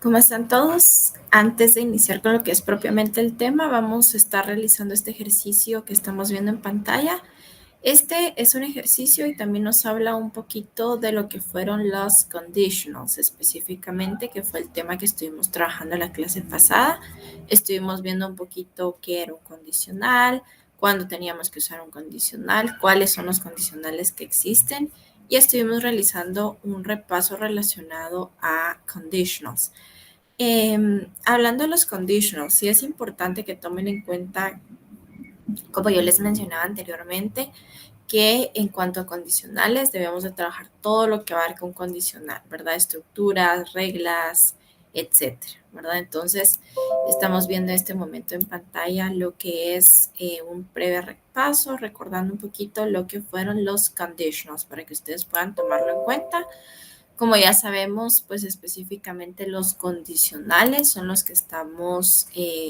¿Cómo están todos? Antes de iniciar con lo que es propiamente el tema, vamos a estar realizando este ejercicio que estamos viendo en pantalla. Este es un ejercicio y también nos habla un poquito de lo que fueron los conditionals, específicamente, que fue el tema que estuvimos trabajando en la clase pasada. Estuvimos viendo un poquito qué era un condicional, cuándo teníamos que usar un condicional, cuáles son los condicionales que existen y estuvimos realizando un repaso relacionado a conditionals. Hablando de los conditionals, sí es importante que tomen en cuenta, como yo les mencionaba anteriormente, que en cuanto a condicionales debemos de trabajar todo lo que abarca un condicional, ¿verdad? Estructuras, reglas, etcétera, ¿verdad? Entonces, estamos viendo en este momento en pantalla lo que es un breve repaso, recordando un poquito lo que fueron los conditionals para que ustedes puedan tomarlo en cuenta. Como ya sabemos, pues específicamente los condicionales son los que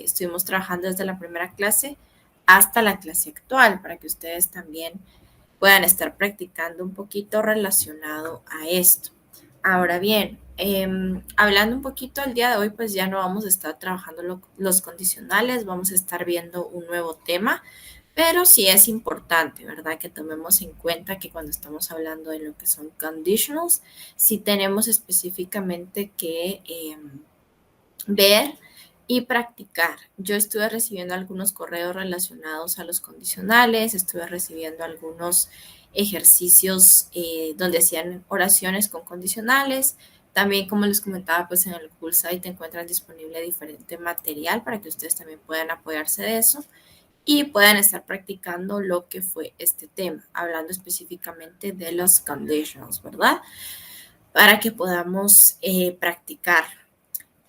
estuvimos trabajando desde la primera clase hasta la clase actual, para que ustedes también puedan estar practicando un poquito relacionado a esto. Ahora bien, hablando un poquito el día de hoy, pues ya no vamos a estar trabajando los condicionales, vamos a estar viendo un nuevo tema, pero sí es importante, ¿verdad? Que tomemos en cuenta que cuando estamos hablando de lo que son conditionals, sí tenemos específicamente que ver y practicar. Yo estuve recibiendo algunos correos relacionados a los condicionales, estuve recibiendo algunos ejercicios donde hacían oraciones con condicionales. También, como les comentaba, pues en el Google Site encuentran disponible diferente material para que ustedes también puedan apoyarse de eso y puedan estar practicando lo que fue este tema, hablando específicamente de los conditionals, ¿verdad? Para que podamos practicar.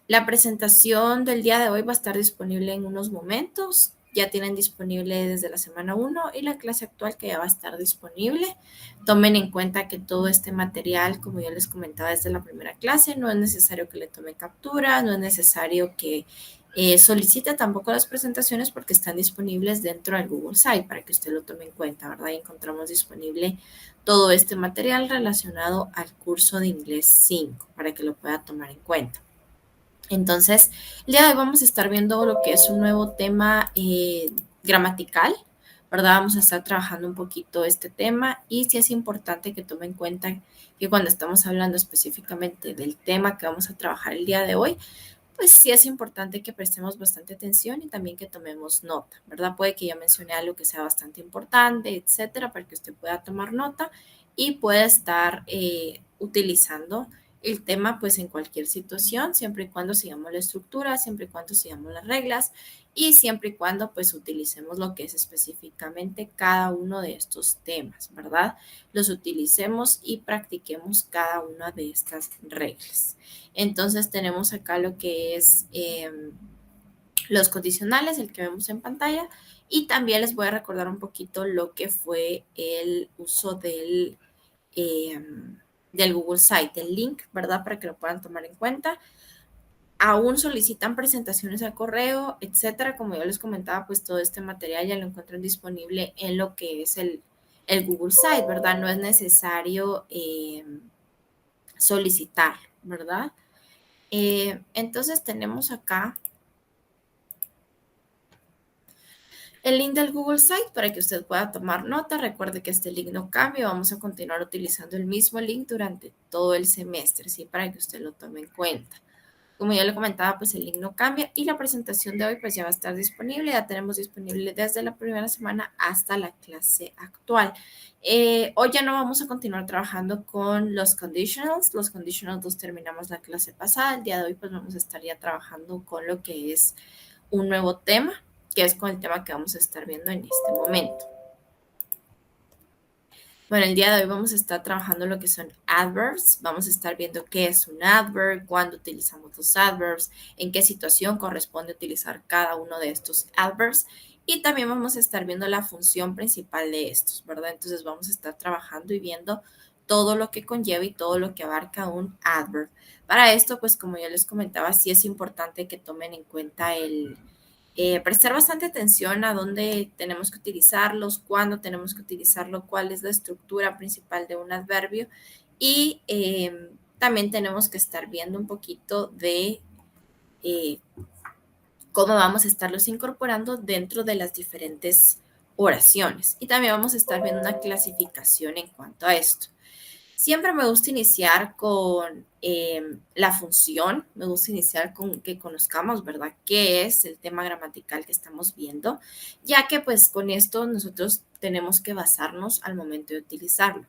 La presentación del día de hoy va a estar disponible en unos momentos. Ya tienen disponible desde la semana 1 y la clase actual que ya va a estar disponible. Tomen en cuenta que todo este material, como ya les comentaba desde la primera clase, no es necesario que le tome captura, no es necesario que solicite tampoco las presentaciones porque están disponibles dentro del Google Site para que usted lo tome en cuenta, ¿verdad? Y encontramos disponible todo este material relacionado al curso de inglés 5 para que lo pueda tomar en cuenta. Entonces, el día de hoy vamos a estar viendo lo que es un nuevo tema gramatical, ¿verdad? Vamos a estar trabajando un poquito este tema y sí es importante que tomen en cuenta que cuando estamos hablando específicamente del tema que vamos a trabajar el día de hoy, pues sí es importante que prestemos bastante atención y también que tomemos nota, ¿verdad? Puede que yo mencione algo que sea bastante importante, etcétera, para que usted pueda tomar nota y pueda estar utilizando el tema pues en cualquier situación, siempre y cuando sigamos la estructura, siempre y cuando sigamos las reglas y siempre y cuando pues utilicemos lo que es específicamente cada uno de estos temas, ¿verdad? Los utilicemos y practiquemos cada una de estas reglas. Entonces tenemos acá lo que es los condicionales, el que vemos en pantalla, y también les voy a recordar un poquito lo que fue el uso eh, del Google Site, el link, ¿verdad? Para que lo puedan tomar en cuenta. Aún solicitan presentaciones al correo, etcétera. Como yo les comentaba, pues todo este material ya lo encuentran disponible en lo que es el Google Site, ¿verdad? No es necesario solicitar, ¿verdad? Entonces tenemos acá el link del Google Site para que usted pueda tomar nota. Recuerde que este link no cambia. Vamos a continuar utilizando el mismo link durante todo el semestre, ¿sí? Para que usted lo tome en cuenta. Como ya le comentaba, pues el link no cambia y la presentación de hoy pues ya va a estar disponible. Ya tenemos disponible desde la primera semana hasta la clase actual. Hoy ya no vamos a continuar trabajando con los conditionals. Los conditionals los terminamos la clase pasada. El día de hoy pues vamos a estar ya trabajando con lo que es un nuevo tema, que es con el tema que vamos a estar viendo en este momento. Bueno, el día de hoy vamos a estar trabajando lo que son adverbs. Vamos a estar viendo qué es un adverb, cuándo utilizamos los adverbs, en qué situación corresponde utilizar cada uno de estos adverbs. Y también vamos a estar viendo la función principal de estos, ¿verdad? Entonces vamos a estar trabajando y viendo todo lo que conlleva y todo lo que abarca un adverb. Para esto, pues como ya les comentaba, sí es importante que tomen en cuenta prestar bastante atención a dónde tenemos que utilizarlos, cuándo tenemos que utilizarlo, cuál es la estructura principal de un adverbio y también tenemos que estar viendo un poquito de cómo vamos a estarlos incorporando dentro de las diferentes oraciones. Y también vamos a estar viendo una clasificación en cuanto a esto. Siempre me gusta iniciar con la función, me gusta iniciar con que conozcamos, ¿verdad?, qué es el tema gramatical que estamos viendo, ya que pues con esto nosotros tenemos que basarnos al momento de utilizarlo.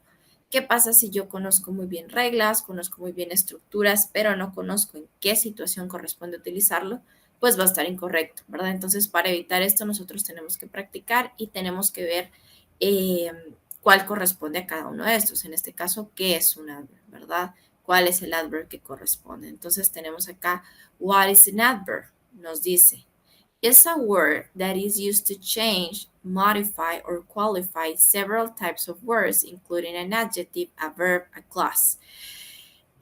¿Qué pasa si yo conozco muy bien reglas, conozco muy bien estructuras, pero no conozco en qué situación corresponde utilizarlo? Pues va a estar incorrecto, ¿verdad? Entonces, para evitar esto, nosotros tenemos que practicar y tenemos que ver eh, cuál corresponde a cada uno de estos. En este caso, ¿qué es un adverb, verdad? ¿Cuál es el adverb que corresponde? Entonces, tenemos acá, what is an adverb? Nos dice, is a word that is used to change, modify, or qualify several types of words, including an adjective, a verb, a clause.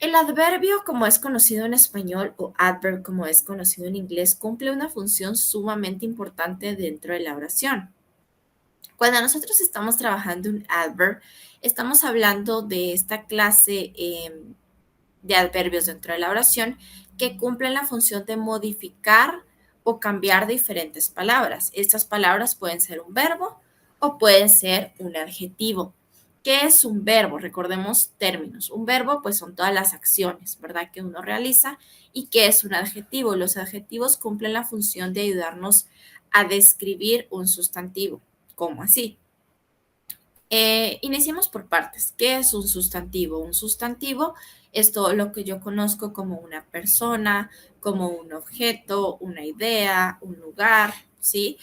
El adverbio, como es conocido en español, o adverb, como es conocido en inglés, cumple una función sumamente importante dentro de la oración. Cuando nosotros estamos trabajando un adverb, estamos hablando de esta clase de adverbios dentro de la oración que cumplen la función de modificar o cambiar diferentes palabras. Estas palabras pueden ser un verbo o pueden ser un adjetivo. ¿Qué es un verbo? Recordemos términos. Un verbo, pues, son todas las acciones, ¿verdad?, que uno realiza. ¿Y qué es un adjetivo? Los adjetivos cumplen la función de ayudarnos a describir un sustantivo. ¿Cómo así? Iniciemos por partes. ¿Qué es un sustantivo? Un sustantivo es todo lo que yo conozco como una persona, como un objeto, una idea, un lugar, ¿sí?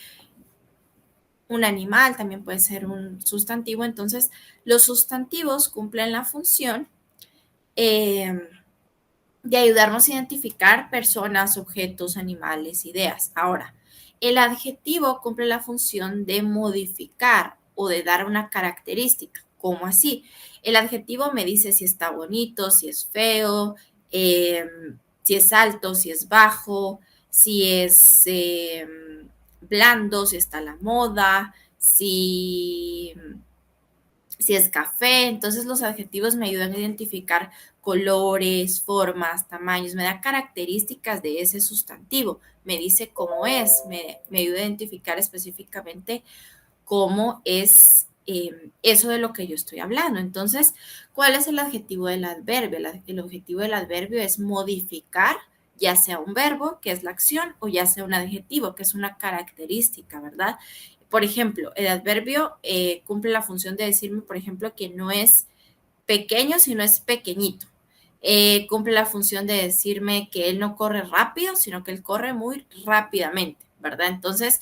Un animal también puede ser un sustantivo. Entonces, los sustantivos cumplen la función eh, de ayudarnos a identificar personas, objetos, animales, ideas. Ahora, el adjetivo cumple la función de modificar o de dar una característica. ¿Cómo así? El adjetivo me dice si está bonito, si es feo, eh, si es alto, si es bajo, si es blando, si está a la moda, si es café. Entonces los adjetivos me ayudan a identificar colores, formas, tamaños, me da características de ese sustantivo, me dice cómo es, me ayuda a identificar específicamente cómo es eso de lo que yo estoy hablando. Entonces, ¿cuál es el adjetivo del adverbio? El objetivo del adverbio es modificar, ya sea un verbo, que es la acción, o ya sea un adjetivo, que es una característica, ¿verdad? Por ejemplo, el adverbio cumple la función de decirme, por ejemplo, que no es pequeño, sino es pequeñito. Cumple la función de decirme que él no corre rápido, sino que él corre muy rápidamente, ¿verdad? Entonces,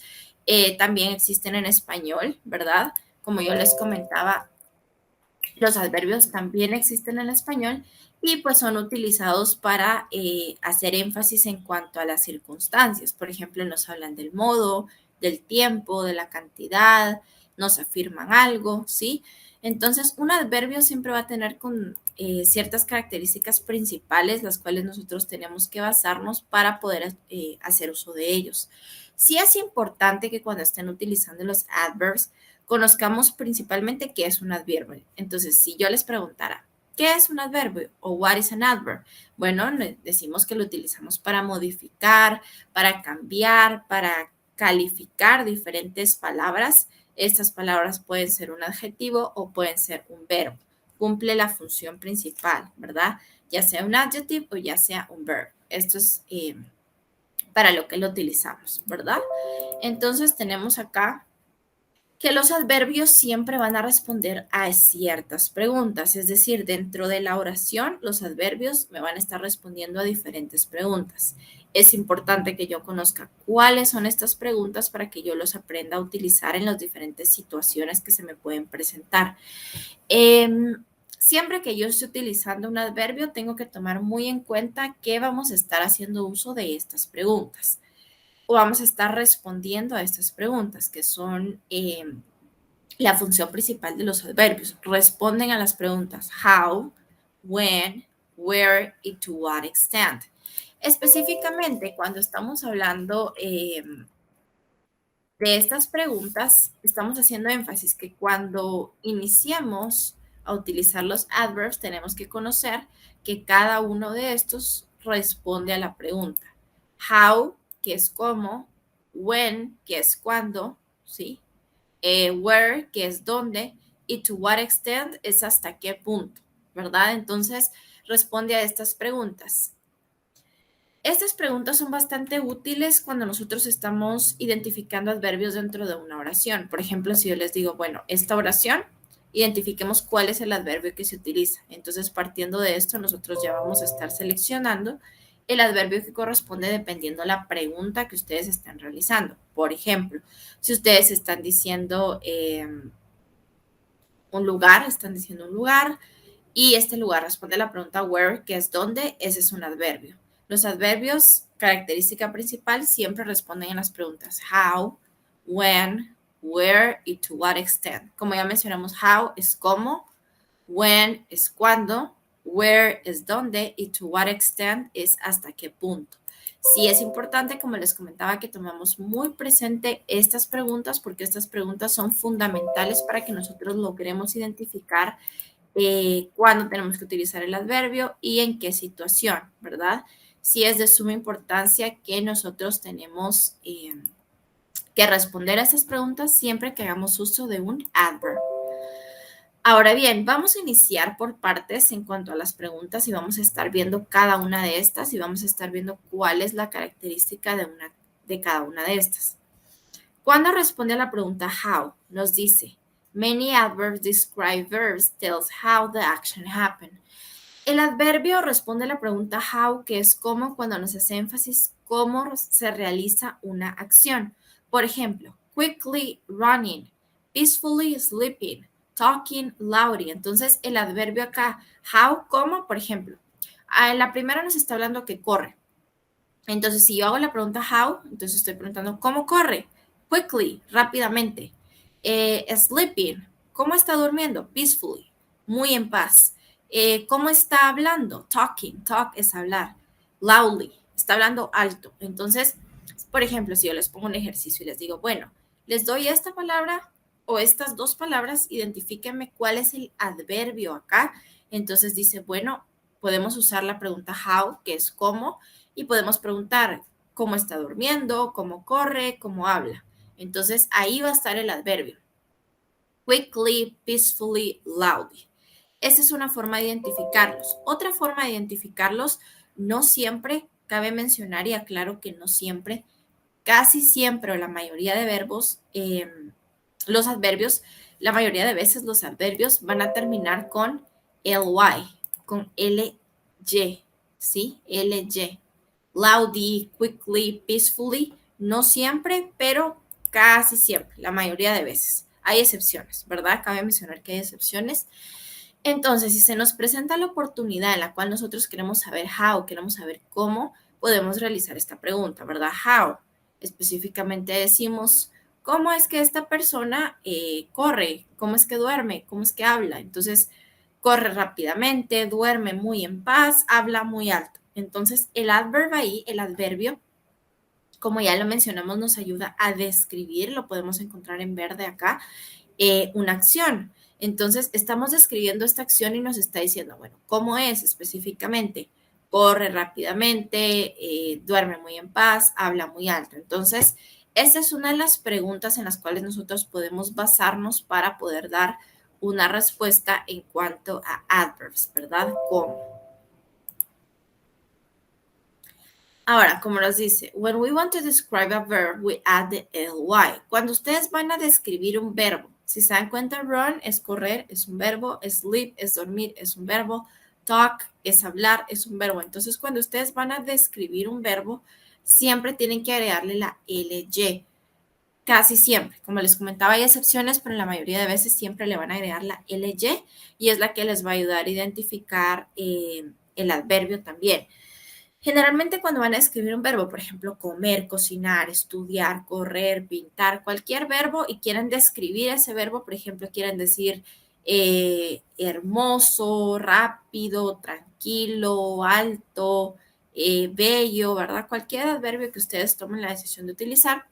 también existen en español, ¿verdad? Como yo les comentaba, los adverbios también existen en español y pues son utilizados para hacer énfasis en cuanto a las circunstancias. Por ejemplo, nos hablan del modo, del tiempo, de la cantidad, nos afirman algo, ¿sí? Entonces, un adverbio siempre va a tener con ciertas características principales, las cuales nosotros tenemos que basarnos para poder hacer uso de ellos. Sí es importante que cuando estén utilizando los adverbs, conozcamos principalmente qué es un adverbio. Entonces, si yo les preguntara, ¿qué es un adverbio? O what is an adverb? Bueno, decimos que lo utilizamos para modificar, para cambiar, para calificar diferentes palabras. Estas palabras pueden ser un adjetivo o pueden ser un verbo. Cumple la función principal, ¿verdad? Ya sea un adjective o ya sea un verb. Esto es para lo que lo utilizamos, ¿verdad? Entonces tenemos acá que los adverbios siempre van a responder a ciertas preguntas, es decir, dentro de la oración los adverbios me van a estar respondiendo a diferentes preguntas. Es importante que yo conozca cuáles son estas preguntas para que yo los aprenda a utilizar en las diferentes situaciones que se me pueden presentar. Siempre que yo esté utilizando un adverbio, tengo que tomar muy en cuenta que vamos a estar haciendo uso de estas preguntas o vamos a estar respondiendo a estas preguntas, que son la función principal de los adverbios. Responden a las preguntas how, when, where y to what extent. Específicamente, cuando estamos hablando de estas preguntas, estamos haciendo énfasis que cuando iniciemos a utilizar los adverbs, tenemos que conocer que cada uno de estos responde a la pregunta. how, que es cómo, when, que es cuándo, ¿sí? Where, que es dónde, y to what extent es hasta qué punto, ¿verdad? Entonces, responde a estas preguntas. Estas preguntas son bastante útiles cuando nosotros estamos identificando adverbios dentro de una oración. Por ejemplo, si yo les digo, bueno, esta oración, identifiquemos cuál es el adverbio que se utiliza. Entonces, partiendo de esto, nosotros ya vamos a estar seleccionando el adverbio que corresponde dependiendo la pregunta que ustedes están realizando. Por ejemplo, si ustedes están diciendo un lugar, están diciendo un lugar, y este lugar responde a la pregunta where, que es dónde, ese es un adverbio. Los adverbios, característica principal, siempre responden a las preguntas how, when, where y to what extent. Como ya mencionamos, how es cómo, when es cuándo, where es dónde y to what extent es hasta qué punto. Sí es importante, como les comentaba, que tomemos muy presente estas preguntas porque estas preguntas son fundamentales para que nosotros logremos identificar cuándo tenemos que utilizar el adverbio y en qué situación, ¿verdad? Sí es de suma importancia que nosotros tenemos que responder a estas preguntas siempre que hagamos uso de un adverb. Ahora bien, vamos a iniciar por partes en cuanto a las preguntas y vamos a estar viendo cada una de estas y vamos a estar viendo cuál es la característica de cada una de estas. Cuando responde a la pregunta how, nos dice, many adverbs describe verbs tells how the action happened. El adverbio responde a la pregunta how, que es cómo cuando nos hace énfasis cómo se realiza una acción. Por ejemplo, quickly running, peacefully sleeping, talking loudly. Entonces, el adverbio acá, how, cómo, por ejemplo, en la primera nos está hablando que corre. Entonces, si yo hago la pregunta how, entonces estoy preguntando cómo corre. Quickly, rápidamente. Sleeping, ¿cómo está durmiendo? Peacefully, muy en paz. ¿Cómo está hablando? Talking, talk es hablar. Loudly, está hablando alto. Entonces, por ejemplo, si yo les pongo un ejercicio y les digo, bueno, les doy esta palabra o estas dos palabras, identifíquenme cuál es el adverbio acá. Entonces dice, bueno, podemos usar la pregunta how, que es cómo, y podemos preguntar cómo está durmiendo, cómo corre, cómo habla. Entonces ahí va a estar el adverbio. Quickly, peacefully, loudly. Esa es una forma de identificarlos. Otra forma de identificarlos, no siempre, cabe mencionar y aclaro que no siempre, casi siempre o la mayoría de verbos, los adverbios, la mayoría de veces los adverbios van a terminar con ly, con ly, ¿sí? Ly. Loudly, quickly, peacefully, no siempre, pero casi siempre, la mayoría de veces. Hay excepciones, ¿verdad? Cabe mencionar que hay excepciones. Entonces, si se nos presenta la oportunidad en la cual nosotros queremos saber how, queremos saber cómo, podemos realizar esta pregunta, ¿verdad? How. Específicamente decimos, ¿cómo es que esta persona corre? ¿Cómo es que duerme? ¿Cómo es que habla? Entonces, corre rápidamente, duerme muy en paz, habla muy alto. Entonces, el adverb ahí, el adverbio, como ya lo mencionamos, nos ayuda a describir, lo podemos encontrar en verde acá, una acción. Entonces, estamos describiendo esta acción y nos está diciendo, bueno, ¿cómo es específicamente? Corre rápidamente, duerme muy en paz, habla muy alto. Entonces, esta es una de las preguntas en las cuales nosotros podemos basarnos para poder dar una respuesta en cuanto a adverbs, ¿verdad? ¿Cómo? Ahora, como nos dice, when we want to describe a verb, we add the ly. Cuando ustedes van a describir un verbo, si se dan cuenta, run es correr, es un verbo, sleep es dormir, es un verbo, talk es hablar, es un verbo. Entonces, cuando ustedes van a describir un verbo, siempre tienen que agregarle la ly. Casi siempre. Como les comentaba, hay excepciones, pero en la mayoría de veces siempre le van a agregar la ly y es la que les va a ayudar a identificar el adverbio también. Generalmente cuando van a escribir un verbo, por ejemplo, comer, cocinar, estudiar, correr, pintar, cualquier verbo y quieren describir ese verbo, por ejemplo, quieren decir hermoso, rápido, tranquilo, alto, bello, ¿verdad? Cualquier adverbio que ustedes tomen la decisión de utilizar,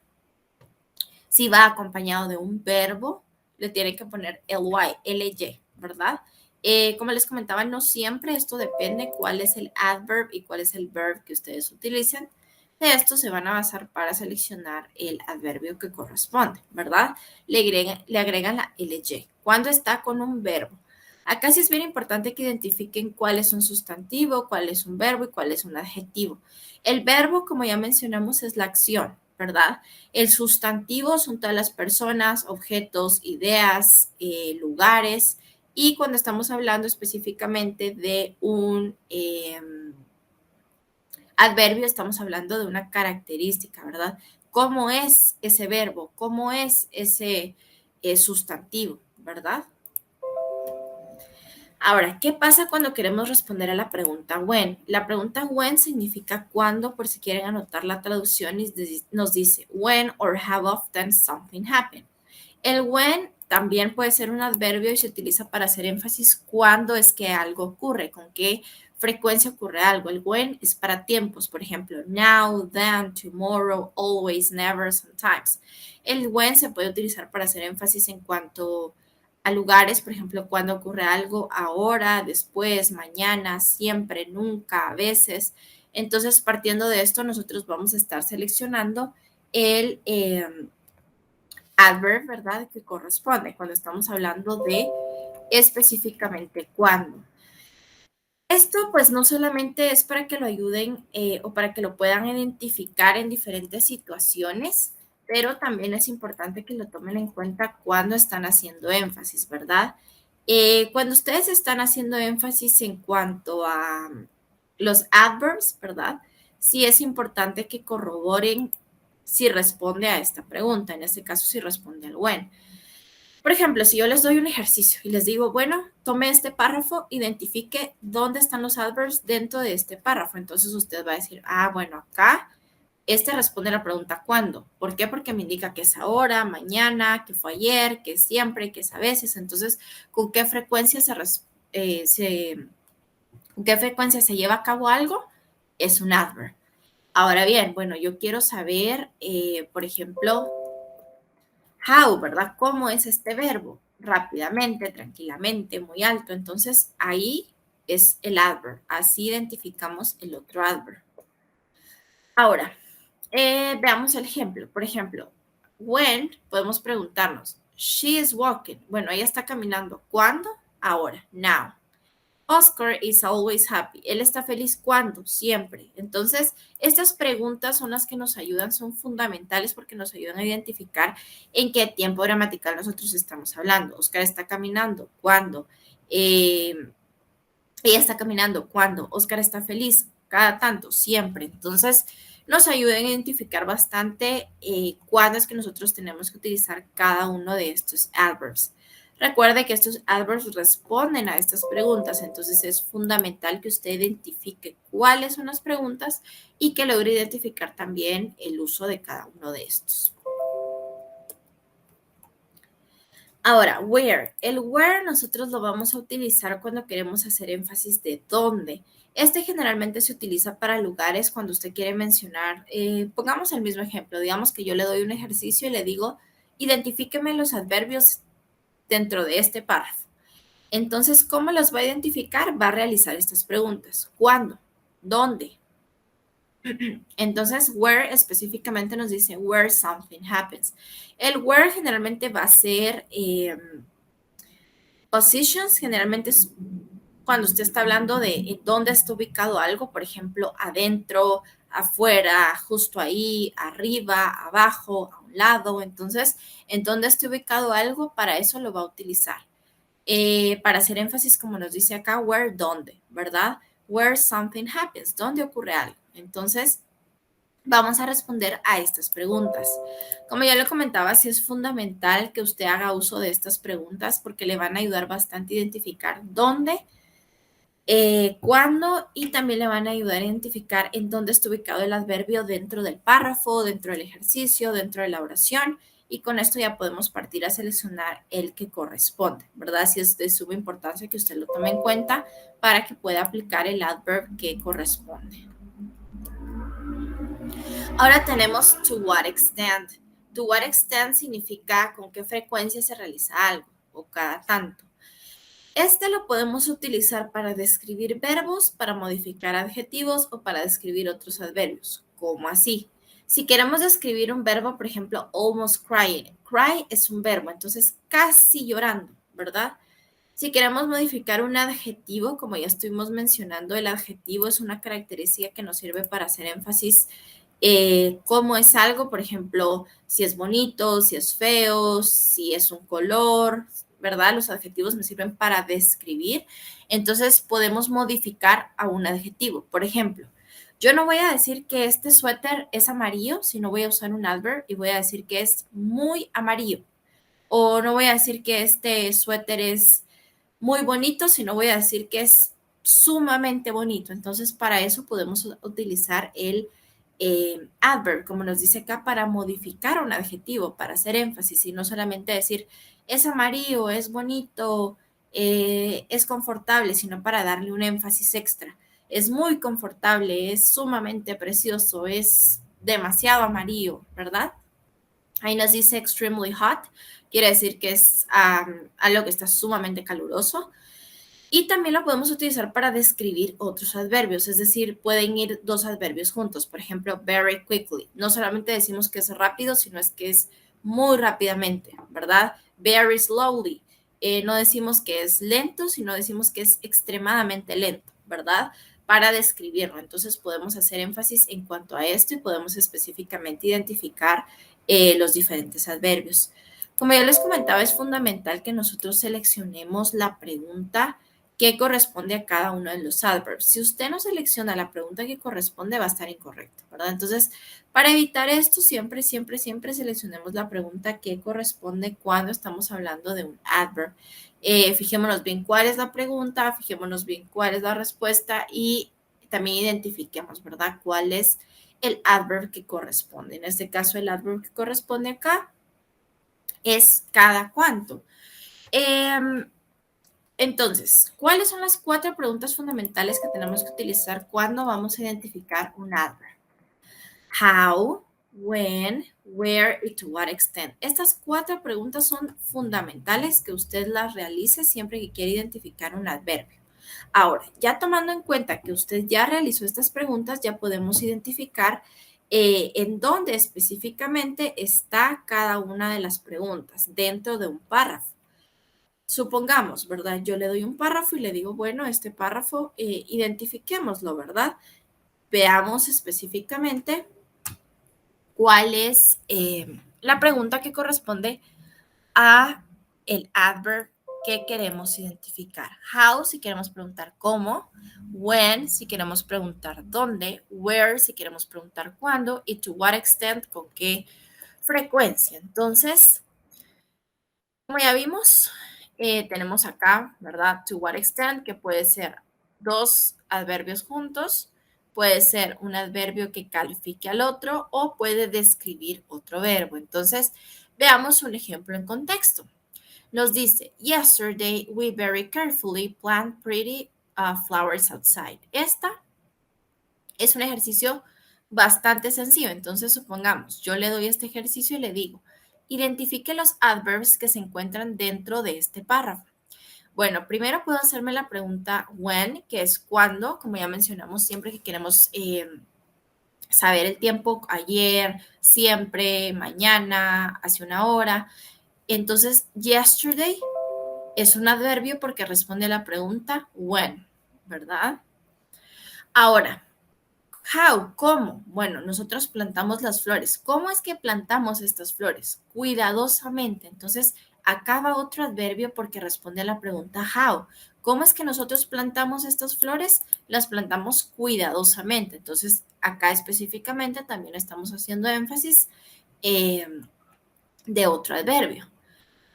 si va acompañado de un verbo, le tienen que poner ly, ¿verdad? Como les comentaba, no siempre esto depende cuál es el adverb y cuál es el verb que ustedes utilicen. De esto se van a basar para seleccionar el adverbio que corresponde, ¿verdad? Le agregan la ly. ¿Cuándo está con un verbo? Acá sí es bien importante que identifiquen cuál es un sustantivo, cuál es un verbo y cuál es un adjetivo. El verbo, como ya mencionamos, es la acción, ¿verdad? El sustantivo son todas las personas, objetos, ideas, lugares. Y cuando estamos hablando específicamente de un adverbio, estamos hablando de una característica, ¿verdad? ¿Cómo es ese verbo? ¿Cómo es ese sustantivo, ¿verdad? Ahora, ¿qué pasa cuando queremos responder a la pregunta when? La pregunta when significa cuándo, por si quieren anotar la traducción, y nos dice when or how often something happened. El when también puede ser un adverbio y se utiliza para hacer énfasis cuando es que algo ocurre, con qué frecuencia ocurre algo. El when es para tiempos, por ejemplo, now, then, tomorrow, always, never, sometimes. El when se puede utilizar para hacer énfasis en cuanto a lugares, por ejemplo, cuando ocurre algo, ahora, después, mañana, siempre, nunca, a veces. Entonces, partiendo de esto, nosotros vamos a estar seleccionando el adverb, ¿verdad? Que corresponde cuando estamos hablando de específicamente cuándo. Esto pues no solamente es para que lo ayuden o para que lo puedan identificar en diferentes situaciones, pero también es importante que lo tomen en cuenta cuando están haciendo énfasis, ¿verdad? Cuando ustedes están haciendo énfasis en cuanto a los adverbs, ¿verdad? Sí es importante que corroboren si responde a esta pregunta, en este caso si responde al when. Por ejemplo, si yo les doy un ejercicio y les digo, bueno, tome este párrafo, identifique dónde están los adverbs dentro de este párrafo. Entonces usted va a decir, bueno, acá este responde a la pregunta ¿cuándo? ¿Por qué? Porque me indica que es ahora, mañana, que fue ayer, que es siempre, que es a veces. Entonces, ¿con qué frecuencia ¿con qué frecuencia se lleva a cabo algo? Es un adverb. Ahora bien, bueno, yo quiero saber, por ejemplo, how, ¿verdad? ¿Cómo es este verbo? Rápidamente, tranquilamente, muy alto. Entonces, ahí es el adverb. Así identificamos el otro adverb. Ahora, veamos el ejemplo. Por ejemplo, when, podemos preguntarnos, she is walking. Bueno, ella está caminando. ¿Cuándo? Ahora, now. Oscar is always happy. Él está feliz cuando, siempre. Entonces, estas preguntas son las que nos ayudan, son fundamentales porque nos ayudan a identificar en qué tiempo gramatical nosotros estamos hablando. Oscar está caminando, ¿cuándo? Ella está caminando, ¿cuándo? Oscar está feliz, cada tanto, siempre. Entonces, nos ayuda a identificar bastante cuándo es que nosotros tenemos que utilizar cada uno de estos adverbs. Recuerde que estos adverbs responden a estas preguntas, entonces es fundamental que usted identifique cuáles son las preguntas y que logre identificar también el uso de cada uno de estos. Ahora, where. El where nosotros lo vamos a utilizar cuando queremos hacer énfasis de dónde. Este generalmente se utiliza para lugares cuando usted quiere mencionar, pongamos el mismo ejemplo, digamos que yo le doy un ejercicio y le digo, identifíqueme los adverbios dentro de este párrafo. Entonces, ¿cómo los va a identificar? Va a realizar estas preguntas. ¿Cuándo? ¿Dónde? Entonces, where específicamente nos dice where something happens. El where generalmente va a ser positions, generalmente es cuando usted está hablando de dónde está ubicado algo, por ejemplo, adentro, afuera, justo ahí, arriba, abajo, a un lado. Entonces, en dónde está ubicado algo, para eso lo va a utilizar. Para hacer énfasis, como nos dice acá, where, dónde, ¿verdad? Where something happens, dónde ocurre algo. Entonces, vamos a responder a estas preguntas. Como ya lo comentaba, sí es fundamental que usted haga uso de estas preguntas porque le van a ayudar bastante a identificar dónde, cuándo y también le van a ayudar a identificar en dónde está ubicado el adverbio dentro del párrafo, dentro del ejercicio, dentro de la oración. Y con esto ya podemos partir a seleccionar el que corresponde, ¿verdad? Si es de suma importancia que usted lo tome en cuenta para que pueda aplicar el adverb que corresponde. Ahora tenemos to what extent. To what extent significa con qué frecuencia se realiza algo o cada tanto. Este lo podemos utilizar para describir verbos, para modificar adjetivos o para describir otros adverbios. ¿cómo así? Si queremos describir un verbo, por ejemplo, almost crying. Cry es un verbo, entonces casi llorando, ¿verdad? Si queremos modificar un adjetivo, como ya estuvimos mencionando, el adjetivo es una característica que nos sirve para hacer énfasis cómo es algo, por ejemplo, si es bonito, si es feo, si es un color, ¿verdad? Los adjetivos me sirven para describir. Entonces podemos modificar a un adjetivo. Por ejemplo, yo no voy a decir que este suéter es amarillo, sino voy a usar un adverb y voy a decir que es muy amarillo. O no voy a decir que este suéter es muy bonito, sino voy a decir que es sumamente bonito. Entonces, para eso podemos utilizar el adverb, como nos dice acá, para modificar un adjetivo, para hacer énfasis y no solamente decir es amarillo, es bonito, es confortable, sino para darle un énfasis extra. Es muy confortable, es sumamente precioso, es demasiado amarillo, ¿verdad? Ahí nos dice extremely hot, quiere decir que es algo que está sumamente caluroso. Y también lo podemos utilizar para describir otros adverbios, es decir, pueden ir dos adverbios juntos. Por ejemplo, very quickly. No solamente decimos que es rápido, sino es que es muy rápidamente, ¿verdad? Very slowly. No decimos que es lento, sino decimos que es extremadamente lento, ¿verdad? Para describirlo. Entonces podemos hacer énfasis en cuanto a esto y podemos específicamente identificar los diferentes adverbios. Como ya les comentaba, es fundamental que nosotros seleccionemos la pregunta que corresponde a cada uno de los adverbs. Si usted no selecciona la pregunta que corresponde, va a estar incorrecto, ¿verdad? Entonces, para evitar esto, siempre seleccionemos la pregunta que corresponde cuando estamos hablando de un adverb. Fijémonos bien cuál es la pregunta, fijémonos bien cuál es la respuesta y también identifiquemos, ¿verdad? Cuál es el adverb que corresponde. En este caso, el adverb que corresponde acá es cada cuánto. Entonces, ¿cuáles son las 4 preguntas fundamentales que tenemos que utilizar cuando vamos a identificar un adverb? How, when, where y to what extent. Estas 4 preguntas son fundamentales que usted las realice siempre que quiera identificar un adverbio. Ahora, ya tomando en cuenta que usted ya realizó estas preguntas, ya podemos identificar en dónde específicamente está cada una de las preguntas dentro de un párrafo. Supongamos, ¿verdad? Yo le doy un párrafo y le digo, bueno, este párrafo, identifiquémoslo, ¿verdad? Veamos específicamente cuál es la pregunta que corresponde a el adverb que queremos identificar. How, si queremos preguntar cómo. When, si queremos preguntar dónde. Where, si queremos preguntar cuándo. Y to what extent, con qué frecuencia. Entonces, como ya vimos, tenemos acá, ¿verdad? To what extent, que puede ser dos adverbios juntos, puede ser un adverbio que califique al otro o puede describir otro verbo. Entonces, veamos un ejemplo en contexto. Nos dice, yesterday we very carefully planted pretty flowers outside. Esta es un ejercicio bastante sencillo. Entonces, supongamos, yo le doy este ejercicio y le digo, identifique los adverbs que se encuentran dentro de este párrafo. Bueno, primero puedo hacerme la pregunta when, que es cuándo, como ya mencionamos, siempre que queremos saber el tiempo, ayer, siempre, mañana, hace una hora. Entonces, yesterday es un adverbio porque responde a la pregunta when, ¿verdad? Ahora, how, ¿cómo? Bueno, nosotros plantamos las flores. ¿Cómo es que plantamos estas flores? Cuidadosamente. Entonces, acá va otro adverbio porque responde a la pregunta how. ¿Cómo es que nosotros plantamos estas flores? Las plantamos cuidadosamente. Entonces, acá específicamente también estamos haciendo énfasis de otro adverbio.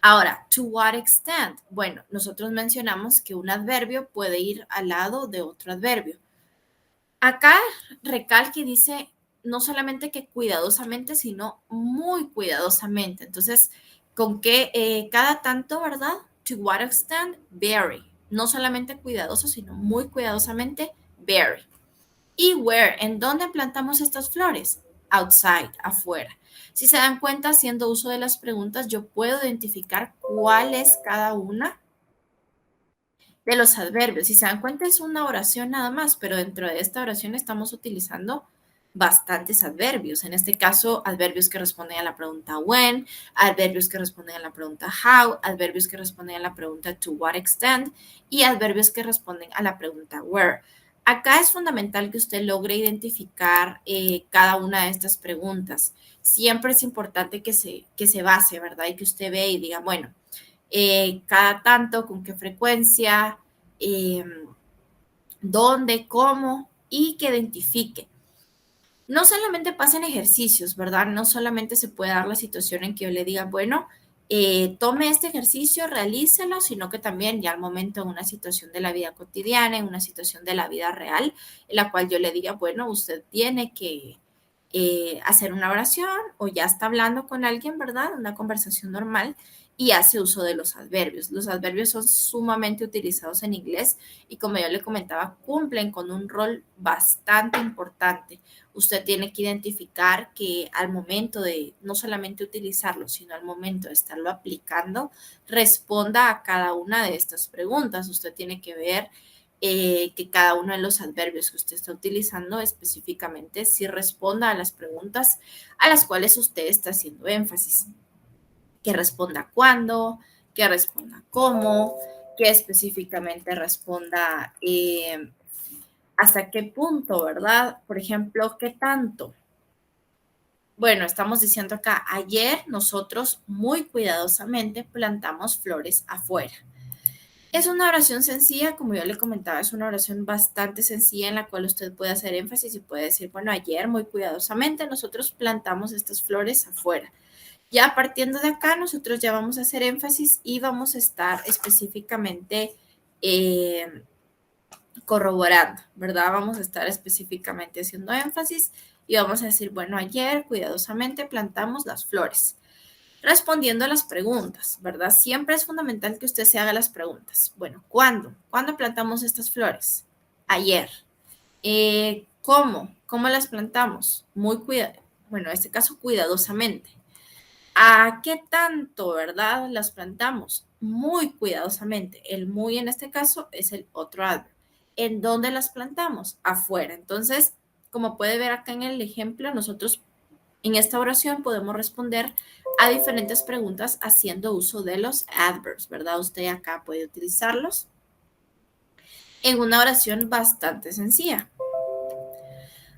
Ahora, to what extent? Bueno, nosotros mencionamos que un adverbio puede ir al lado de otro adverbio. Acá recalque y dice no solamente que cuidadosamente, sino muy cuidadosamente. Entonces, con que cada tanto, ¿verdad? To what extent, very. No solamente cuidadoso, sino muy cuidadosamente, very. ¿Y where? ¿En dónde plantamos estas flores? Outside, afuera. Si se dan cuenta, haciendo uso de las preguntas, yo puedo identificar cuál es cada una de los adverbios. Si se dan cuenta, es una oración nada más, pero dentro de esta oración estamos utilizando bastantes adverbios. En este caso, adverbios que responden a la pregunta when, adverbios que responden a la pregunta how, adverbios que responden a la pregunta to what extent y adverbios que responden a la pregunta where. Acá es fundamental que usted logre identificar cada una de estas preguntas. Siempre es importante que se base, ¿verdad? Y que usted ve y diga, bueno, cada tanto, con qué frecuencia, eh, dónde, cómo y que identifique. No solamente pasen ejercicios, ¿verdad? No solamente se puede dar la situación en que yo le diga, bueno, tome este ejercicio, realícelo, sino que también ya al momento en una situación de la vida cotidiana, en una situación de la vida real, en la cual yo le diga, bueno, usted tiene que hacer una oración o ya está hablando con alguien, ¿verdad? Una conversación normal y hace uso de los adverbios. Los adverbios son sumamente utilizados en inglés y como yo le comentaba, cumplen con un rol bastante importante. Usted tiene que identificar que al momento de no solamente utilizarlo, sino al momento de estarlo aplicando, responda a cada una de estas preguntas. Usted tiene que ver que cada uno de los adverbios que usted está utilizando específicamente sí responda a las preguntas a las cuales usted está haciendo énfasis. Que responda cuándo, que responda cómo, que específicamente responda hasta qué punto, ¿verdad? Por ejemplo, ¿qué tanto? Bueno, estamos diciendo acá, ayer nosotros muy cuidadosamente plantamos flores afuera. Es una oración sencilla, como yo le comentaba, es una oración bastante sencilla en la cual usted puede hacer énfasis y puede decir, bueno, ayer muy cuidadosamente nosotros plantamos estas flores afuera. Ya partiendo de acá, nosotros ya vamos a hacer énfasis y vamos a estar específicamente corroborando, ¿verdad? Vamos a estar específicamente haciendo énfasis y vamos a decir, bueno, ayer cuidadosamente plantamos las flores. Respondiendo a las preguntas, ¿verdad? Siempre es fundamental que usted se haga las preguntas. Bueno, ¿cuándo? ¿Cuándo plantamos estas flores? Ayer. ¿Cómo? ¿Cómo las plantamos? Bueno, en este caso, cuidadosamente. ¿A qué tanto, verdad? Las plantamos muy cuidadosamente. El muy en este caso es el otro adverbio. ¿En dónde las plantamos? Afuera. Entonces, como puede ver acá en el ejemplo, nosotros en esta oración podemos responder a diferentes preguntas haciendo uso de los adverbs, ¿verdad? Usted acá puede utilizarlos en una oración bastante sencilla.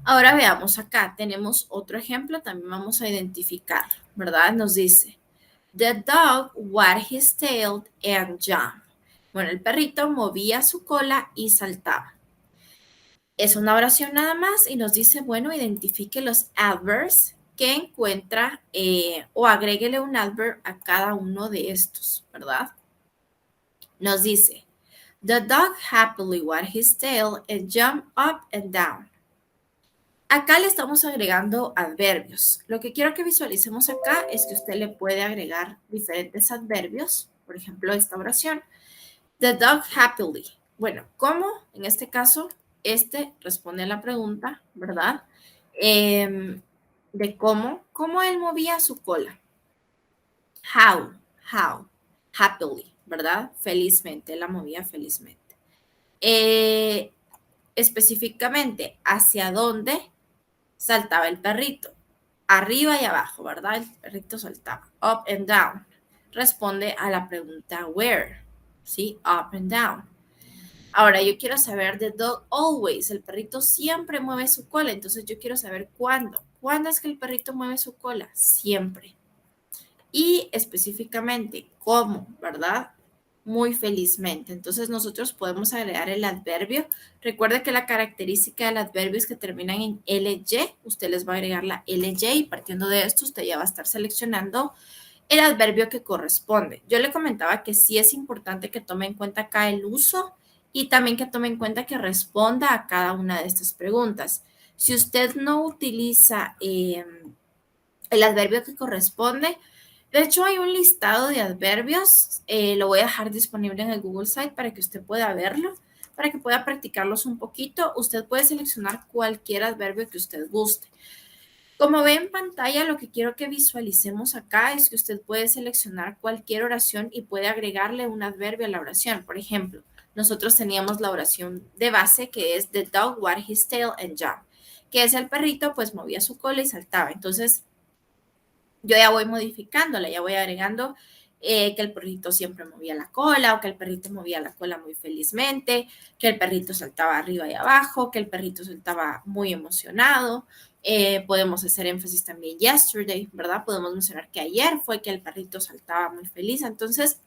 Ahora veamos acá, tenemos otro ejemplo, también vamos a identificar, ¿verdad? Nos dice, the dog wagged his tail and jumped. Bueno, el perrito movía su cola y saltaba. Es una oración nada más y nos dice, bueno, identifique los adverbs que encuentra o agréguele un adverb a cada uno de estos, ¿verdad? Nos dice, the dog happily wagged his tail and jumped up and down. Acá le estamos agregando adverbios. Lo que quiero que visualicemos acá es que usted le puede agregar diferentes adverbios, por ejemplo, esta oración. The dog happily. Bueno, ¿cómo? En este caso, este responde a la pregunta, ¿verdad? De cómo él movía su cola. How, happily, ¿verdad? Felizmente, la movía felizmente. Específicamente, ¿hacia dónde saltaba el perrito? Arriba y abajo, ¿verdad? El perrito saltaba. Up and down. Responde a la pregunta where, ¿sí? Up and down. Ahora, yo quiero saber the dog always. El perrito siempre mueve su cola. Entonces, yo quiero saber cuándo. ¿Cuándo es que el perrito mueve su cola? Siempre. Y específicamente, ¿cómo? ¿Verdad? Muy felizmente. Entonces, nosotros podemos agregar el adverbio. Recuerde que la característica del adverbio es que terminan en ly. Usted les va a agregar la ly y partiendo de esto, usted ya va a estar seleccionando el adverbio que corresponde. Yo le comentaba que sí es importante que tome en cuenta acá el uso y también que tome en cuenta que responda a cada una de estas preguntas. Si usted no utiliza el adverbio que corresponde, de hecho hay un listado de adverbios, lo voy a dejar disponible en el Google Site para que usted pueda verlo, para que pueda practicarlos un poquito. Usted puede seleccionar cualquier adverbio que usted guste. Como ve en pantalla, lo que quiero que visualicemos acá es que usted puede seleccionar cualquier oración y puede agregarle un adverbio a la oración. Por ejemplo, nosotros teníamos la oración de base que es the dog wagged his tail and jumped, que es el perrito, pues movía su cola y saltaba. Entonces, yo ya voy modificándola, ya voy agregando que el perrito siempre movía la cola o que el perrito movía la cola muy felizmente, que el perrito saltaba arriba y abajo, que el perrito saltaba muy emocionado. Podemos hacer énfasis también yesterday, ¿verdad? Podemos mencionar que ayer fue que el perrito saltaba muy feliz. Entonces,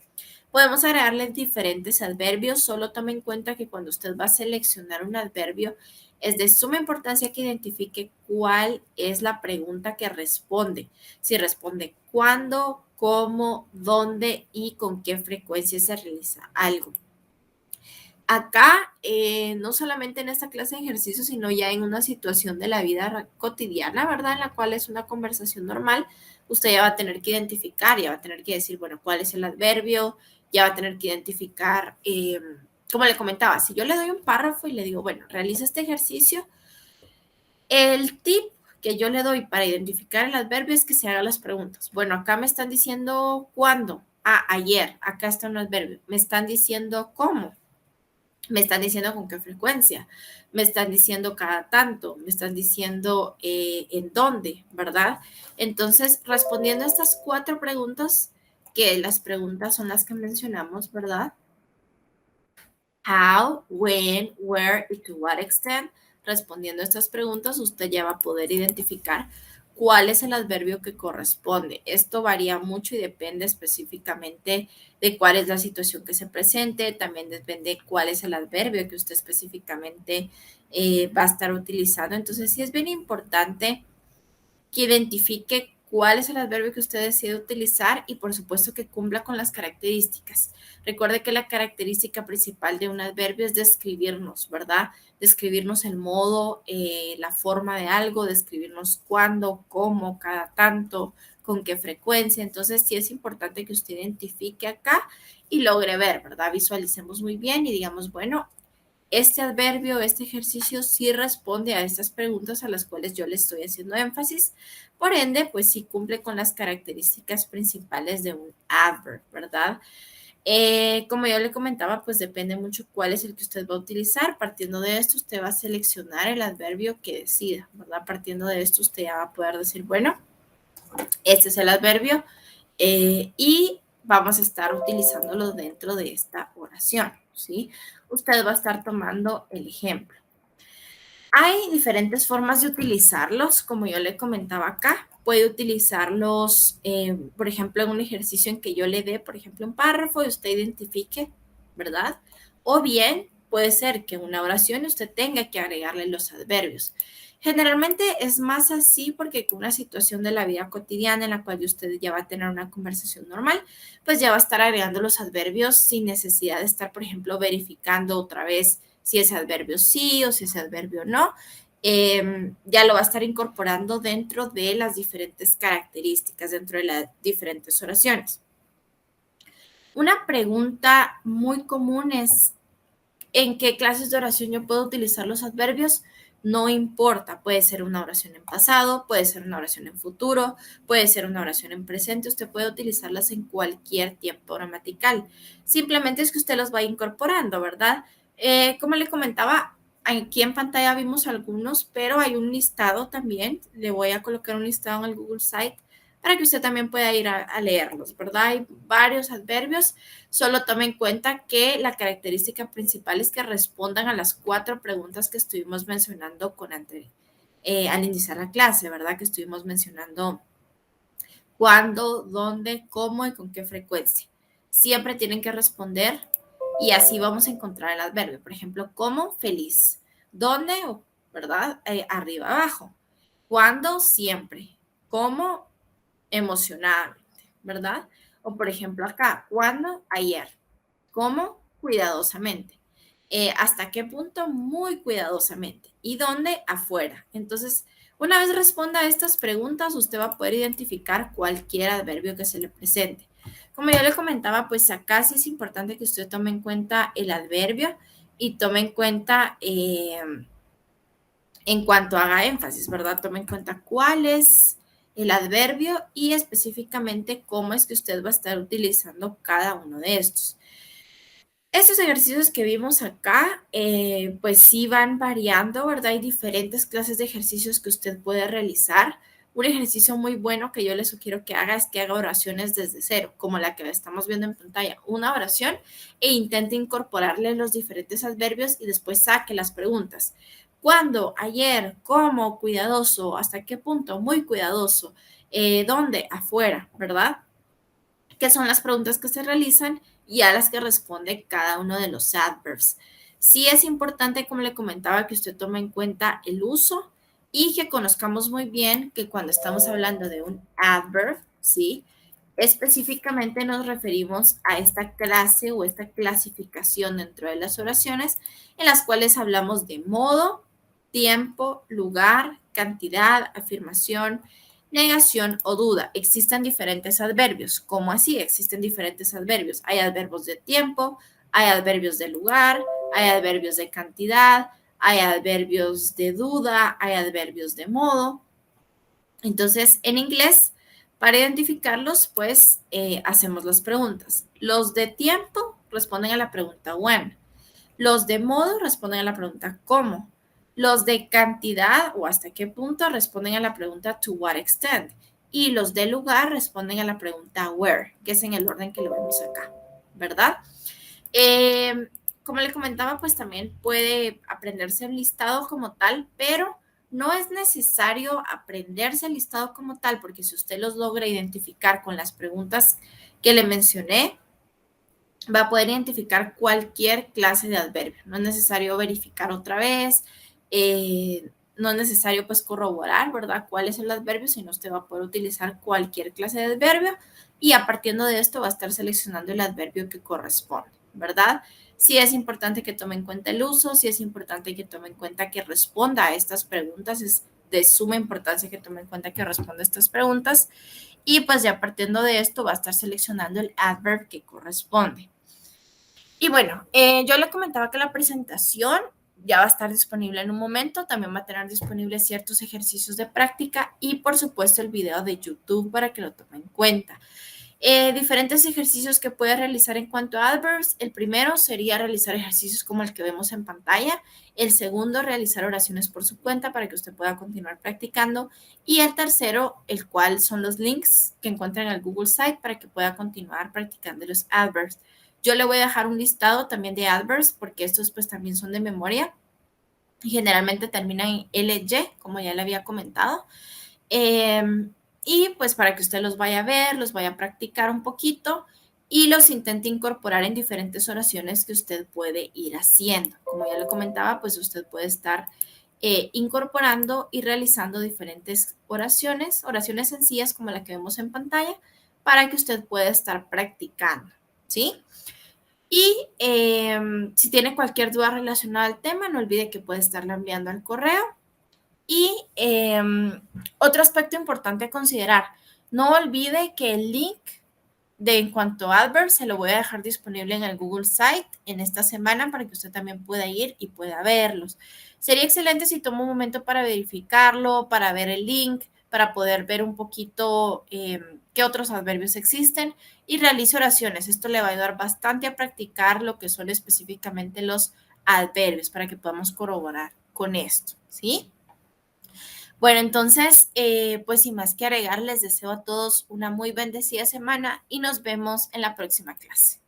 podemos agregarle diferentes adverbios. Solo tome en cuenta que cuando usted va a seleccionar un adverbio, es de suma importancia que identifique cuál es la pregunta que responde. Si responde cuándo, cómo, dónde y con qué frecuencia se realiza algo. Acá, no solamente en esta clase de ejercicio, sino ya en una situación de la vida cotidiana, ¿verdad? En la cual es una conversación normal, usted ya va a tener que identificar, ya va a tener que decir, bueno, cuál es el adverbio, ya va a tener que identificar, como le comentaba, si yo le doy un párrafo y le digo, bueno, realiza este ejercicio, el tip que yo le doy para identificar el adverbio es que se haga las preguntas. Bueno, acá me están diciendo cuándo. Ah, ayer. Acá está un adverbio. Me están diciendo cómo. Me están diciendo con qué frecuencia, me están diciendo cada tanto, me están diciendo en dónde, ¿verdad? Entonces, respondiendo a estas 4 preguntas, que las preguntas son las que mencionamos, ¿verdad? How, when, where y to what extent. Respondiendo a estas preguntas, usted ya va a poder identificar cuál es el adverbio que corresponde. Esto varía mucho y depende específicamente de cuál es la situación que se presente. También depende cuál es el adverbio que usted específicamente va a estar utilizando. Entonces, sí es bien importante que identifique cuál es el adverbio que usted decide utilizar y por supuesto que cumpla con las características. Recuerde que la característica principal de un adverbio es describirnos, ¿verdad? Describirnos el modo, la forma de algo, describirnos cuándo, cómo, cada tanto, con qué frecuencia. Entonces sí es importante que usted identifique acá y logre ver, ¿verdad? Visualicemos muy bien y digamos, bueno, este adverbio, este ejercicio sí responde a estas preguntas a las cuales yo le estoy haciendo énfasis. Por ende, pues sí cumple con las características principales de un adverb, ¿verdad? Como yo le comentaba, pues depende mucho cuál es el que usted va a utilizar. Partiendo de esto, usted va a seleccionar el adverbio que decida, ¿verdad? Partiendo de esto, usted ya va a poder decir, bueno, este es el adverbio y vamos a estar utilizándolo dentro de esta oración, ¿sí? Usted va a estar tomando el ejemplo. Hay diferentes formas de utilizarlos, como yo le comentaba acá. Puede utilizarlos, por ejemplo, en un ejercicio en que yo le dé, por ejemplo, un párrafo y usted identifique, ¿verdad? O bien puede ser que en una oración usted tenga que agregarle los adverbios. Generalmente es más así porque con una situación de la vida cotidiana en la cual usted ya va a tener una conversación normal, pues ya va a estar agregando los adverbios sin necesidad de estar, por ejemplo, verificando otra vez si ese adverbio sí o si ese adverbio no. Ya lo va a estar incorporando dentro de las diferentes características, dentro de las diferentes oraciones. Una pregunta muy común es, ¿en qué clases de oración yo puedo utilizar los adverbios? No importa, puede ser una oración en pasado, puede ser una oración en futuro, puede ser una oración en presente, usted puede utilizarlas en cualquier tiempo gramatical. Simplemente es que usted los va incorporando, ¿verdad? Como le comentaba, aquí en pantalla vimos algunos, pero hay un listado también. Le voy a colocar un listado en el Google Site para que usted también pueda ir a leerlos, ¿verdad? Hay varios adverbios. Solo tome en cuenta que la característica principal es que respondan a las 4 preguntas que estuvimos mencionando al iniciar la clase, ¿verdad? Que estuvimos mencionando cuándo, dónde, cómo y con qué frecuencia. Siempre tienen que responder y así vamos a encontrar el adverbio. Por ejemplo, ¿cómo? Feliz. ¿Dónde? ¿Verdad? Arriba, abajo. ¿Cuándo? Siempre. ¿Cómo? Emocionadamente, ¿verdad? O por ejemplo acá, ¿cuándo? Ayer. ¿Cómo? Cuidadosamente. ¿Hasta qué punto? Muy cuidadosamente. ¿Y dónde? Afuera. Entonces, una vez responda a estas preguntas, usted va a poder identificar cualquier adverbio que se le presente. Como yo le comentaba, pues acá sí es importante que usted tome en cuenta el adverbio y tome en cuenta en cuanto haga énfasis, ¿verdad? Tome en cuenta cuál es el adverbio y específicamente cómo es que usted va a estar utilizando cada uno de estos. Estos ejercicios que vimos acá, pues sí van variando, ¿verdad? Hay diferentes clases de ejercicios que usted puede realizar. Un ejercicio muy bueno que yo le sugiero que haga es que haga oraciones desde cero, como la que estamos viendo en pantalla. Una oración e intente incorporarle los diferentes adverbios y después saque las preguntas. ¿Cuándo? Ayer, ¿cómo? Cuidadoso, ¿hasta qué punto? Muy cuidadoso. ¿Dónde? Afuera, ¿verdad? Que son las preguntas que se realizan y a las que responde cada uno de los adverbs. Sí es importante, como le comentaba, que usted tome en cuenta el uso y que conozcamos muy bien que cuando estamos hablando de un adverb, ¿sí? Específicamente nos referimos a esta clase o esta clasificación dentro de las oraciones en las cuales hablamos de modo, tiempo, lugar, cantidad, afirmación, negación o duda. Existen diferentes adverbios. ¿Cómo así? Existen diferentes adverbios. Hay adverbios de tiempo, hay adverbios de lugar, hay adverbios de cantidad, hay adverbios de duda, hay adverbios de modo. Entonces, en inglés, para identificarlos, pues hacemos las preguntas. Los de tiempo responden a la pregunta when. Los de modo responden a la pregunta cómo. Los de cantidad o hasta qué punto responden a la pregunta to what extent. Y los de lugar responden a la pregunta where, que es en el orden que lo vemos acá, ¿verdad? Como le comentaba, pues también puede aprenderse el listado como tal, pero no es necesario aprenderse el listado como tal, porque si usted los logra identificar con las preguntas que le mencioné, va a poder identificar cualquier clase de adverbio. No es necesario verificar otra vez, no es necesario pues corroborar, ¿verdad? ¿Cuál es el adverbio? Sino usted va a poder utilizar cualquier clase de adverbio y a partir de esto va a estar seleccionando el adverbio que corresponde, ¿verdad? Sí es importante que tome en cuenta el uso, sí es importante que tome en cuenta que responda a estas preguntas, es de suma importancia que tome en cuenta que responda a estas preguntas y pues ya partiendo de esto va a estar seleccionando el adverb que corresponde. Y bueno, yo le comentaba que la presentación ya va a estar disponible en un momento, también va a tener disponibles ciertos ejercicios de práctica y por supuesto el video de YouTube para que lo tomen en cuenta. Diferentes ejercicios que puede realizar en cuanto a adverbs. El primero sería realizar ejercicios como el que vemos en pantalla. El segundo, realizar oraciones por su cuenta para que usted pueda continuar practicando. Y el tercero, el cual son los links que encuentran en el Google Site para que pueda continuar practicando los adverbs. Yo le voy a dejar un listado también de adverbs porque estos pues también son de memoria y generalmente terminan en LY, como ya le había comentado. Y pues para que usted los vaya a ver, los vaya a practicar un poquito y los intente incorporar en diferentes oraciones que usted puede ir haciendo. Como ya le comentaba, pues usted puede estar incorporando y realizando diferentes oraciones, oraciones sencillas como la que vemos en pantalla, para que usted pueda estar practicando, ¿sí? Y si tiene cualquier duda relacionada al tema, no olvide que puede estarla enviando al correo. Y otro aspecto importante a considerar, no olvide que el link de en cuanto a adverbs se lo voy a dejar disponible en el Google Site en esta semana para que usted también pueda ir y pueda verlos. Sería excelente si toma un momento para verificarlo, para ver el link, para poder ver un poquito qué otros adverbios existen y realice oraciones. Esto le va a ayudar bastante a practicar lo que son específicamente los adverbios para que podamos corroborar con esto, ¿sí? Bueno, entonces, pues sin más que agregar, les deseo a todos una muy bendecida semana y nos vemos en la próxima clase.